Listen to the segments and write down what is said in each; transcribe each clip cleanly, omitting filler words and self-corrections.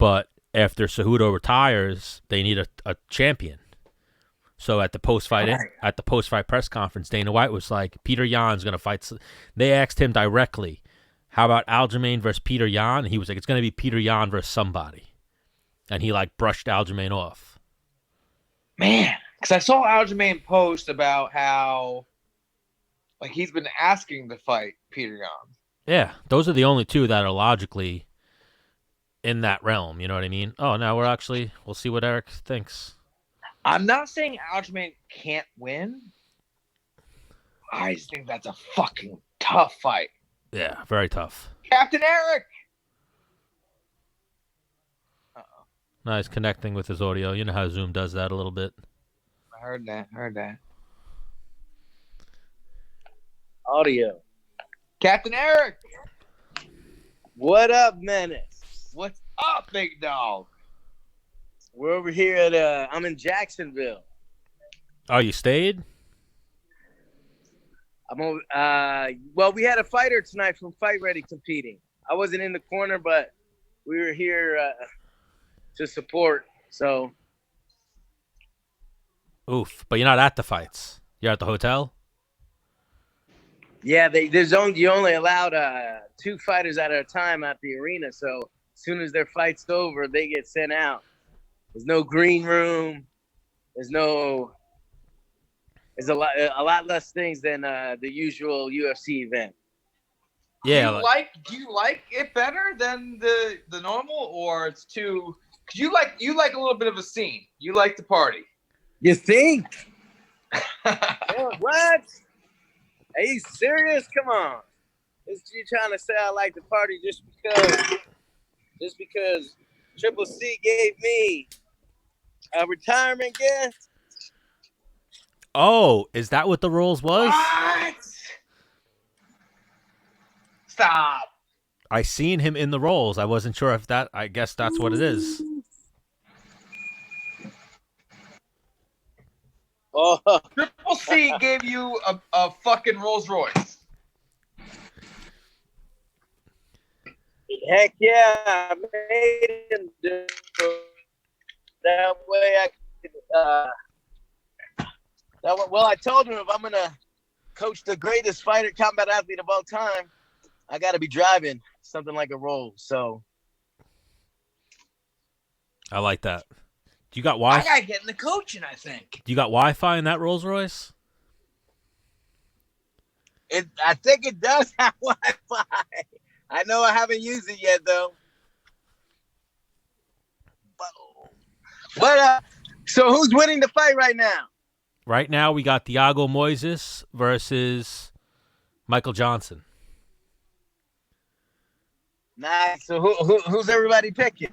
But after Cejudo retires, they need a champion. So at the post-fight press conference, Dana White was like, Peter Yan's going to fight. They asked him directly, how about Aljamain versus Peter Yan? And he was like, it's going to be Peter Yan versus somebody. And he like brushed Aljamain off. Man, because I saw Aljamain post about how like he's been asking to fight Peter Yan. Yeah, those are the only two that are logically in that realm. You know what I mean? Oh, now we'll see what Eric thinks. I'm not saying Aljamain can't win. I just think that's a fucking tough fight. Yeah, very tough. Captain Eric! Uh-oh. No, he's connecting with his audio. You know how Zoom does that a little bit. I heard that. Audio. Captain Eric! What up, Menace? What's up, big dog? We're over here at, I'm in Jacksonville. Oh, you stayed? I'm over, well, we had a fighter tonight from Fight Ready competing. I wasn't in the corner, but we were here to support, so. Oof, but you're not at the fights. You're at the hotel? Yeah, you're only allowed 2 fighters at a time at the arena, so as soon as their fight's over, they get sent out. There's no green room. There's a lot less things than the usual UFC event. Yeah. Do you like it better than the normal, or it's too? Cause you like a little bit of a scene. You like the party. You think? What? Are you serious? Come on. You trying to say I like the party just because Triple C gave me a retirement gift? Oh, is that what the Rolls was? What? Stop. I seen him in the Rolls. I wasn't sure if that. I guess that's what it is. Oh, Triple C gave you a fucking Rolls Royce. heck yeah! I made him do it. That way I could. Well, I told him if I'm gonna coach the greatest fighter, combat athlete of all time, I got to be driving something like a Rolls. So I like that. You got Wi-Fi? I gotta get in the coaching, I think. You got Wi-Fi in that Rolls Royce? I think it does have Wi-Fi. I know I haven't used it yet, though. But so who's winning the fight right now? Right now, we got Thiago Moises versus Michael Johnson. Nice. So who's everybody picking?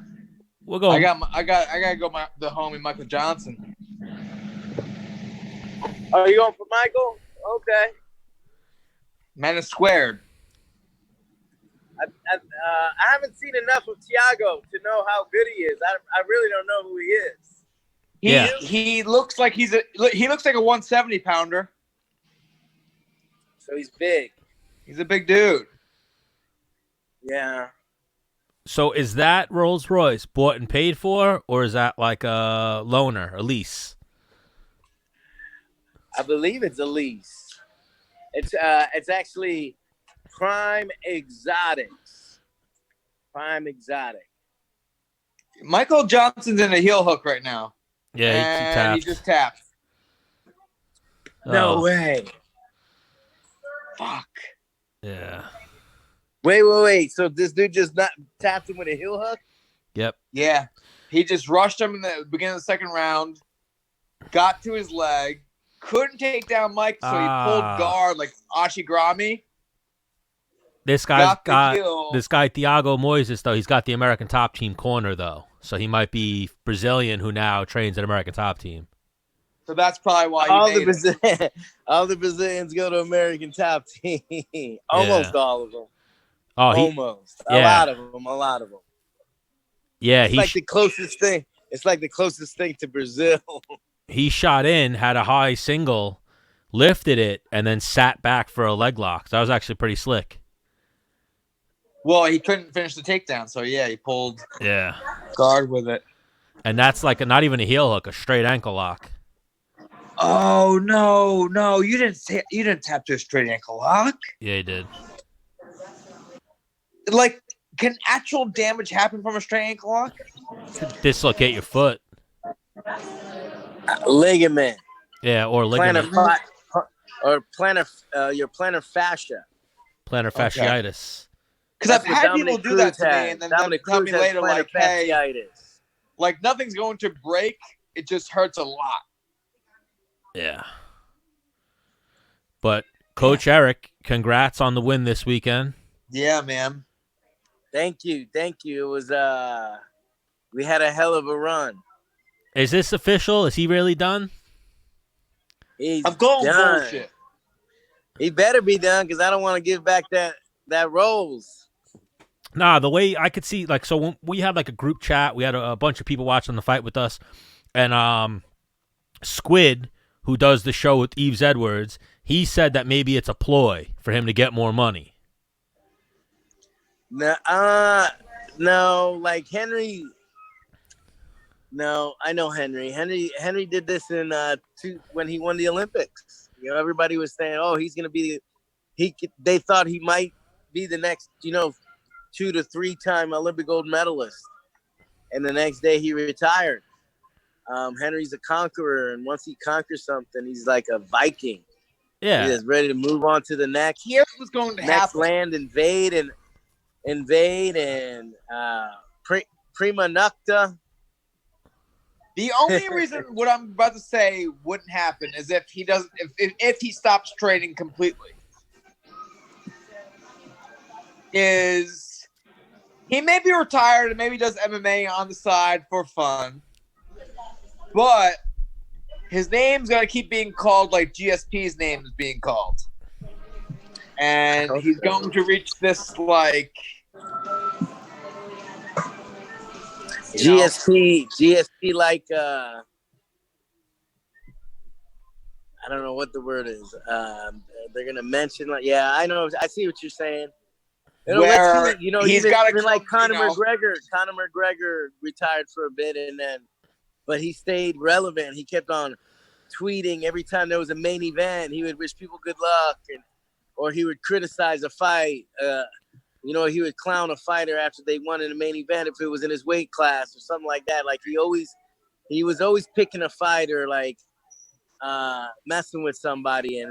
We'll go. I gotta go the homie Michael Johnson. Are you going for Michael? Okay. Menace squared. I haven't seen enough of Thiago to know how good he is. I really don't know who he is. He looks like he looks like a 170 pounder. So he's big. He's a big dude. Yeah. So is that Rolls Royce bought and paid for, or is that like a loaner, a lease? I believe it's a lease. It's actually Prime Exotics. Prime Exotic. Michael Johnson's in a heel hook right now. Yeah, he tapped. He just tapped. No way. Fuck. Yeah. Wait. So this dude just not tapped him with a heel hook? Yep. Yeah. He just rushed him in the beginning of the second round, got to his leg, couldn't take down Mike, so he pulled guard like Ashigrami. This guy Thiago Moises, though, he's got the American Top Team corner, though. So he might be Brazilian who now trains at American Top Team. So that's probably why all the Brazilians go to American Top Team. Almost all of them. Oh, almost. A lot of them. Yeah, it's like the closest thing. It's like the closest thing to Brazil. He shot in, had a high single, lifted it, and then sat back for a leg lock. So that was actually pretty slick. Well, he couldn't finish the takedown, so yeah, he pulled. Yeah. Guard with it. And that's like not even a heel hook, a straight ankle lock. Oh no! You didn't tap to a straight ankle lock. Yeah, he did. Like, can actual damage happen from a straight ankle lock? Dislocate your foot. Ligament. Yeah, or ligament. Your plantar fascia. Plantar fasciitis. Because I've had people do that to me, and then tell me later, like, hey, like nothing's going to break. It just hurts a lot. Yeah. But Coach Eric, congrats on the win this weekend. Yeah, man. Thank you. It was we had a hell of a run. Is this official? Is he really done? I'm going done. Bullshit. He better be done because I don't want to give back that Rolls. Nah, the way I could see, like, so when we had like a group chat, we had a bunch of people watching the fight with us, and Squid, who does the show with Eves Edwards, he said that maybe it's a ploy for him to get more money. No, like Henry. No, I know Henry. Henry did this in when he won the Olympics. You know, everybody was saying, "Oh, he's gonna be." They thought he might be the next, 2 to 3 time Olympic gold medalist, and the next day he retired. Henry's a conqueror, and once he conquers something, he's like a Viking. Yeah, he is ready to move on to the next. Here's what's going to next happen. Land, invade, and Prima Nocta. The only reason what I'm about to say wouldn't happen is if he doesn't, if he stops training completely. Is he may be retired and maybe does MMA on the side for fun, but his name's gonna keep being called like GSP's name is being called, and he's going to reach this like GSP like I don't know what the word is. They're gonna mention like I know I see what you're saying. Where he's got like Conor McGregor. Conor McGregor retired for a bit but he stayed relevant. He kept on tweeting every time there was a main event. He would wish people good luck, or he would criticize a fight. He would clown a fighter after they won in a main event if it was in his weight class or something like that. Like he was always picking a fighter, like messing with somebody,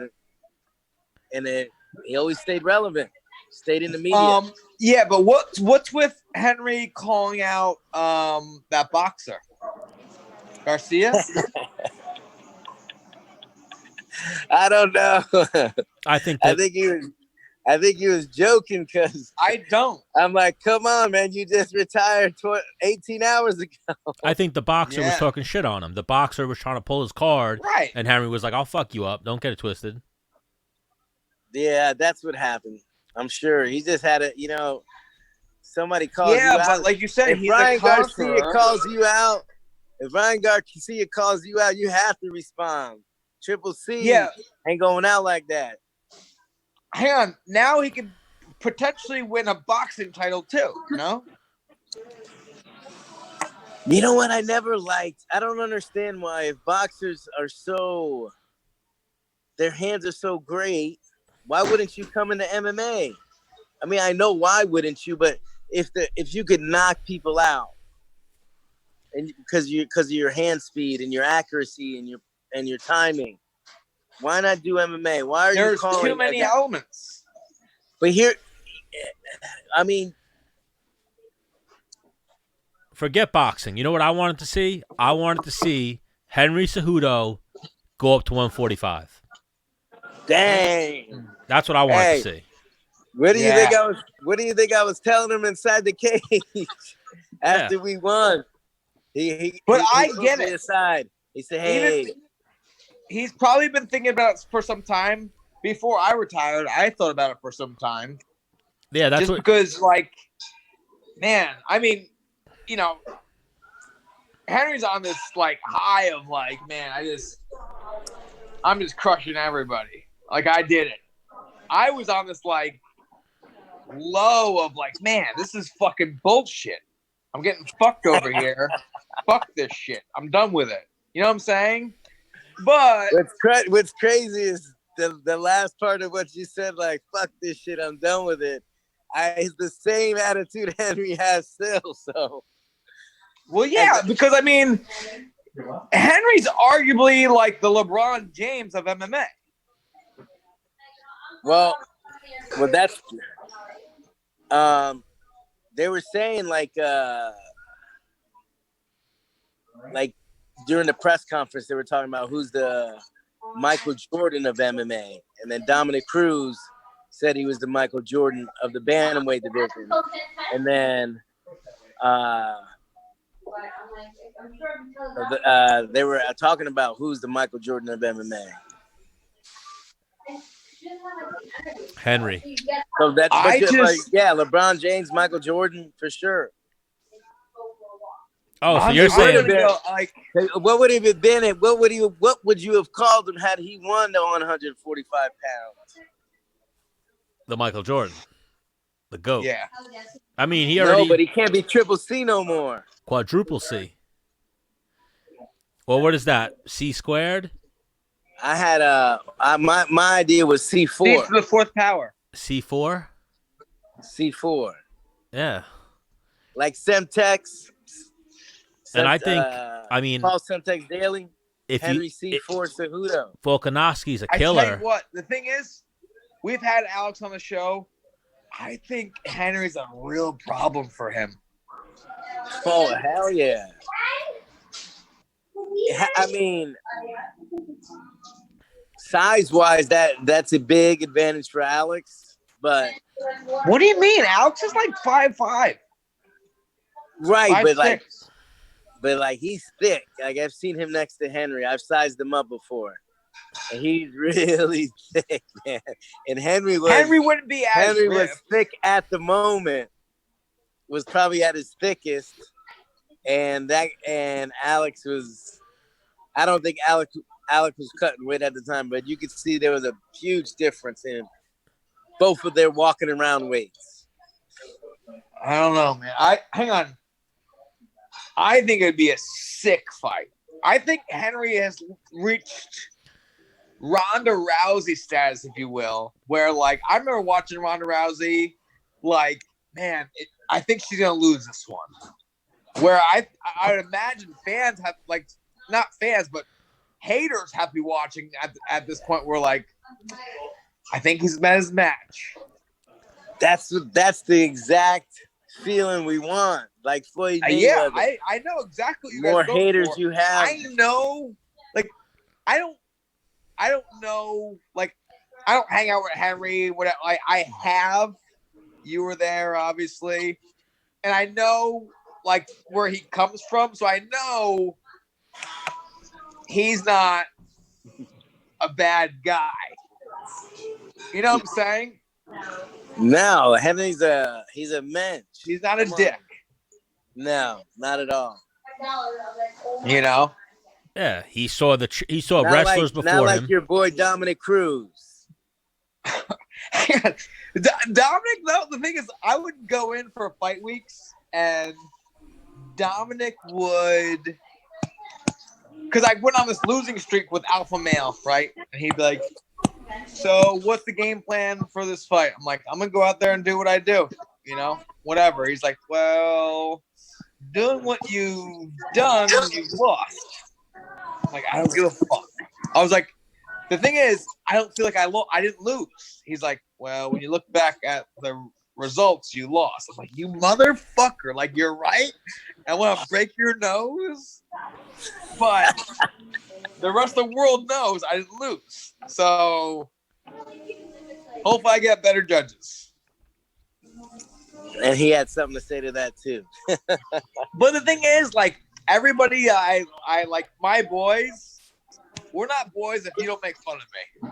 he always stayed relevant. Stayed in the media. Yeah, but what's with Henry calling out that boxer, Garcia? I don't know. I think he was joking because I don't. I'm like, come on, man, you just retired 18 hours ago. I think the boxer was talking shit on him. The boxer was trying to pull his card, right? And Henry was like, "I'll fuck you up. Don't get it twisted." Yeah, that's what happened. I'm sure he just had somebody calls you out. Yeah, but like you said, if Ryan Garcia calls you out, you have to respond. Triple C ain't going out like that. Hang on. Now he can potentially win a boxing title too, You know what I never liked? I don't understand why if boxers are their hands are so great, why wouldn't you come into MMA? I mean, I know why wouldn't you, but if you could knock people out, and because of your hand speed and your accuracy and your timing, why not do MMA? Why are you calling? There's too many elements. But here, I mean, forget boxing. You know what I wanted to see? I wanted to see Henry Cejudo go up to 145. Dang. That's what I wanted to see. What do you think I was telling him inside the cage after we won? I get it. Aside. He said, "Hey." He's probably been thinking about it for some time. Before I retired, I thought about it for some time. Yeah, that's because, like, man, I mean, Henry's on this like high of like, man, I'm just crushing everybody. Like I did it. I was on this like low of like, man, this is fucking bullshit. I'm getting fucked over here. Fuck this shit. I'm done with it. You know what I'm saying? But what's crazy is the last part of what you said, like, fuck this shit, I'm done with it. It's the same attitude Henry has still, so. Well, yeah, because, I mean, Henry's arguably like the LeBron James of MMA. Well, that's they were saying like during the press conference they were talking about who's the Michael Jordan of MMA, and then Dominick Cruz said he was the Michael Jordan of the bantamweight division, and then they were talking about who's the Michael Jordan of MMA. Henry. So that's LeBron James, Michael Jordan for sure. Oh, so you're saying what would he have been? What would you have called him had he won the 145 pounds? The Michael Jordan, the GOAT. Yeah. I mean, he already. No, but he can't be triple C no more. Quadruple C. Well, what is that? C squared? I had my idea was C4. C to the fourth power. C4? C4. Yeah. Like Semtex. And I think, Paul Semtex Daly. Henry C4 Cejudo. Volkanovski's a killer. I tell you what, the thing is, we've had Alex on the show. I think Henry's a real problem for him. Oh, hell yeah. I mean, size-wise, that's a big advantage for Alex. But what do you mean? Alex is like 5'5". Right, 5'6". but he's thick. Like, I've seen him next to Henry. I've sized him up before. And he's really thick, man. And Henry wouldn't be as Henry ripped. was thick at the moment. Was probably at his thickest. And Alex was, I don't think Alex was cutting weight at the time, but you could see there was a huge difference in both of their walking around weights. I don't know, man. Hang on. I think it'd be a sick fight. I think Henry has reached Ronda Rousey status, if you will, where, like, I remember watching Ronda Rousey, like, man, I think she's gonna lose this one. Where I'd imagine fans have, like, not fans, but haters have to be watching at this point where, like, I think he's met his match. That's the exact feeling we want. Like Floyd Mayweather. Yeah, I know exactly what you guys more go haters for. you have. I know, like, I don't know, like, I don't hang out with Henry. Whatever, like, I have. You were there, obviously, and I know, like, where he comes from, so I know he's not a bad guy. You know what I'm saying? No, Henry's he's a mensch. He's not a dick. No, not at all. You know? Yeah, he saw not wrestlers not before him. Like your boy Dominick Cruz. Dominic, though, the thing is, I would go in for fight weeks, and Dominic would, because I went on this losing streak with Alpha Male, right? And he'd be like, so what's the game plan for this fight? I'm like, I'm going to go out there and do what I do, you know, whatever. He's like, well, doing what you've done, you've lost. I'm like, I don't give a fuck. I was like, the thing is, I don't feel like I didn't lose. He's like, well, when you look back at the results, you lost. I'm like, you motherfucker. Like, you're right. I want to break your nose. But the rest of the world knows I didn't lose. So hopefully I get better judges. And he had something to say to that, too. But the thing is, like, everybody, I like, my boys, we're not boys if you don't make fun of me.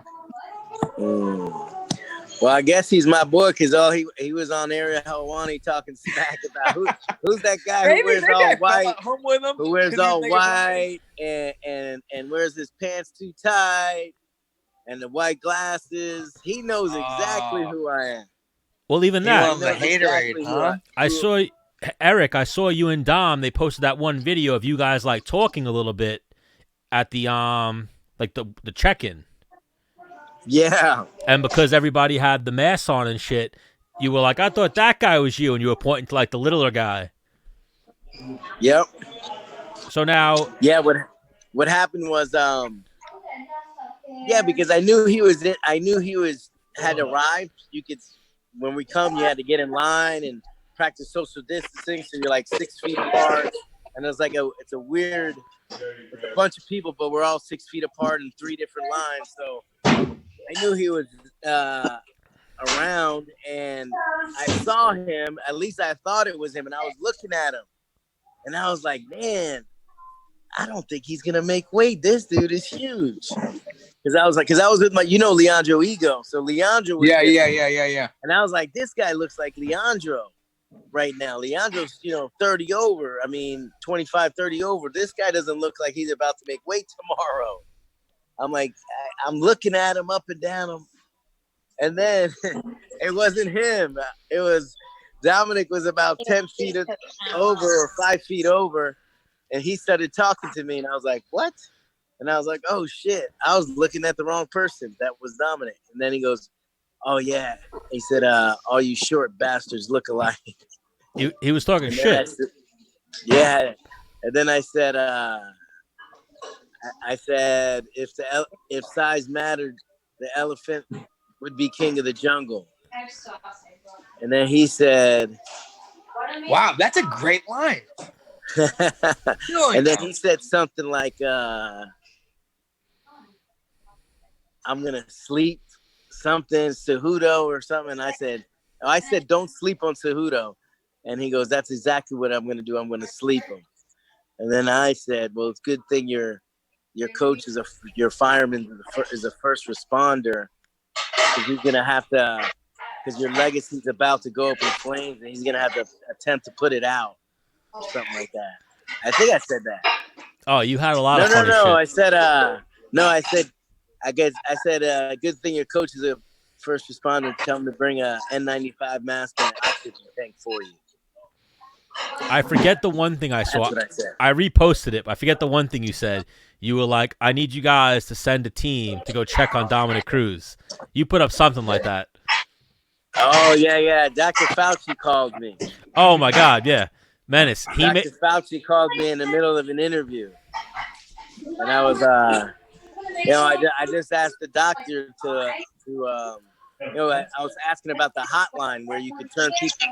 Well, I guess he's my boy because he was on Ariel Helwani talking smack about who's that guy who wears all white, who wears all white and wears his pants too tight and the white glasses. He knows exactly who I am. Well, even that. The haterade, huh? I saw Eric, I saw you and Dom. They posted that one video of you guys like talking a little bit at the like the check-in. Yeah. And because everybody had the masks on and shit, you were like, I thought that guy was you, and you were pointing to like the littler guy. Yep. So now, yeah, what happened was yeah, because I knew he was had arrived. You could, when we come, you had to get in line and practice social distancing, so you're like 6 feet apart, and it's a weird, it's a bunch of people, but we're all 6 feet apart in 3 different lines. So I knew he was around, and I saw him. At least I thought it was him, and I was looking at him, and I was like, man, I don't think he's gonna make weight. This dude is huge. Because I was with my, Leandro Ego. So Leandro was Yeah. And I was like, this guy looks like Leandro right now. Leandro's, 30 over. I mean, 25, 30 over. This guy doesn't look like he's about to make weight tomorrow. I'm like, I'm looking at him up and down him. And then it wasn't him. It was Dominick was about 10 feet over or 5 feet over. And he started talking to me, and I was like, what? And I was like, oh, shit. I was looking at the wrong person. That was Dominick. And then he goes, oh, yeah. He said, all you short bastards look alike. He was talking shit. Yeah. And then I said, if size mattered, the elephant would be king of the jungle. And then he said, wow, that's a great line. And then he said something like, I'm going to sleep something, Cejudo or something. And I said, don't sleep on Cejudo. And he goes, that's exactly what I'm going to do. I'm going to sleep him. And then I said, well, it's a good thing your coach is your fireman is a first responder, because he's going to have to, because your legacy's about to go up in flames, and he's going to have to attempt to put it out. Or something like that. I think I said that. Oh, you had a lot of funny shit. I said, good thing your coach is a first responder. Tell him to bring a N95 mask and an oxygen tank for you. I forget the one thing I saw. That's what I said. I reposted it, but I forget the one thing you said. You were like, I need you guys to send a team to go check on Dominick Cruz. You put up something like that. Oh, yeah. Dr. Fauci called me. Oh, my God, yeah. Menace. Dr. Fauci called me in the middle of an interview, and I was, I just asked the doctor to I was asking about the hotline where you could turn people in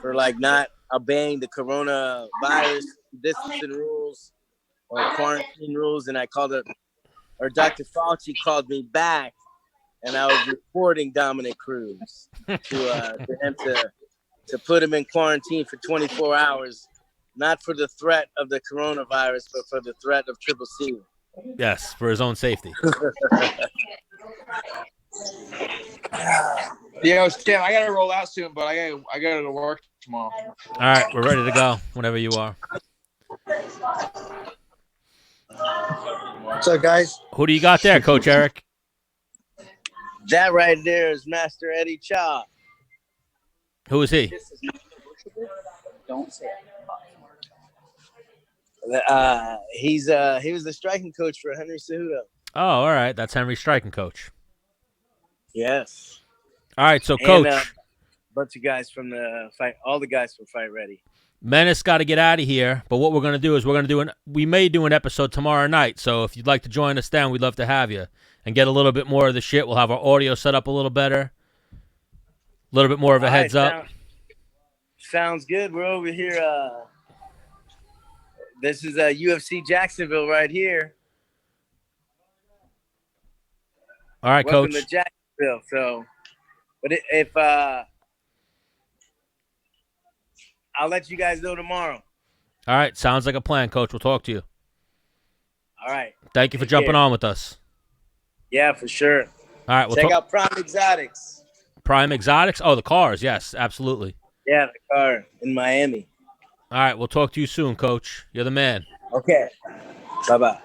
for like not obeying the coronavirus distancing rules or quarantine rules, and I called it, or Dr. Fauci called me back, and I was reporting Dominick Cruz to him to put him in quarantine for 24 hours, not for the threat of the coronavirus, but for the threat of Triple C. Yes, for his own safety. Yeah, Stan, I gotta roll out soon, but I gotta go to work tomorrow. All right, we're ready to go whenever you are. What's up, guys? Who do you got there, Coach Eric? That right there is Master Eddie Cha. Who is he? Don't say it. He was the striking coach for Henry Cejudo. Oh, all right. That's Henry's striking coach. Yes. All right, so Coach. And, bunch of guys from the fight, all the guys from Fight Ready. Menace got to get out of here, but what we're going to do is we may do an episode tomorrow night, so if you'd like to join us then, we'd love to have you and get a little bit more of the shit. We'll have our audio set up a little better, a little bit more of a heads up. Sounds good. We're over here. This is UFC Jacksonville right here. All right, Welcome Coach. to Jacksonville. So, but if I'll let you guys know tomorrow. All right, sounds like a plan, Coach. We'll talk to you. All right. Thank you for jumping on with us. Yeah, for sure. All right, we'll check out Prime Exotics. Prime Exotics? Oh, the cars. Yes, absolutely. Yeah, the car in Miami. All right, we'll talk to you soon, Coach. You're the man. Okay. Bye-bye.